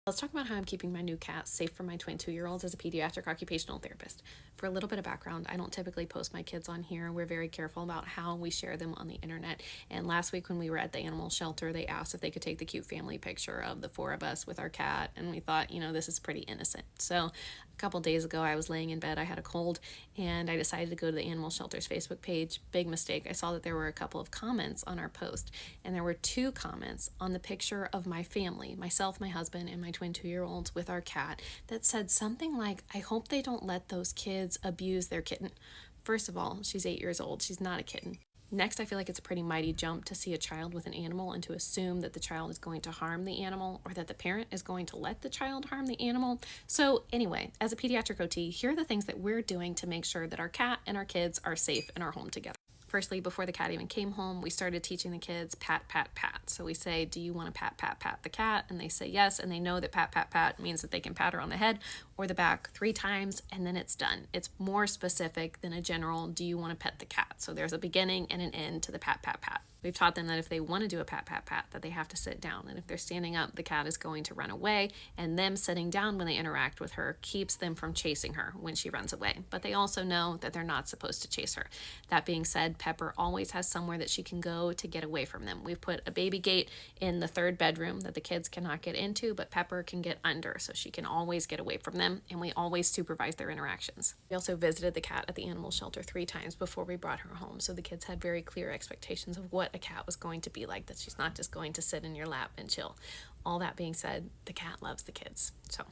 Let's talk about how I'm keeping my new cat safe from my twin 2-year-olds as a pediatric occupational therapist. For a little bit of background, I don't typically post my kids on here. We're very careful about how we share them on the internet. And last week when we were at the animal shelter, they asked if they could take the cute family picture of the four of us with our cat. And we thought, this is pretty innocent. So a couple days ago, I was laying in bed. I had a cold and I decided to go to the animal shelter's Facebook page. Big mistake. I saw that there were a couple of comments on our post, and there were 2 comments on the picture of my family, myself, my husband, and my twin 2-year-olds with our cat, that said something like, I hope they don't let those kids abuse their kitten. First of all, she's 8 years old. She's not a kitten. Next, I feel like it's a pretty mighty jump to see a child with an animal and to assume that the child is going to harm the animal, or that the parent is going to let the child harm the animal. So anyway, as a pediatric OT, here are the things that we're doing to make sure that our cat and our kids are safe in our home together. Firstly, before the cat even came home, we started teaching the kids pat, pat, pat. So we say, do you want to pat, pat, pat the cat? And they say yes, and they know that pat, pat, pat means that they can pat her on the head or the back 3 times, and then it's done. It's more specific than a general, do you want to pet the cat? So there's a beginning and an end to the pat, pat, pat. We've taught them that if they want to do a pat, pat, pat, that they have to sit down. And if they're standing up, the cat is going to run away. And them sitting down when they interact with her keeps them from chasing her when she runs away. But they also know that they're not supposed to chase her. That being said, Pepper always has somewhere that she can go to get away from them. We've put a baby gate in the 3rd bedroom that the kids cannot get into, but Pepper can get under, so she can always get away from them. And we always supervise their interactions. We also visited the cat at the animal shelter 3 times before we brought her home. So the kids had very clear expectations of what a cat was going to be like, that she's not just going to sit in your lap and chill. All that being said, the cat loves the kids. So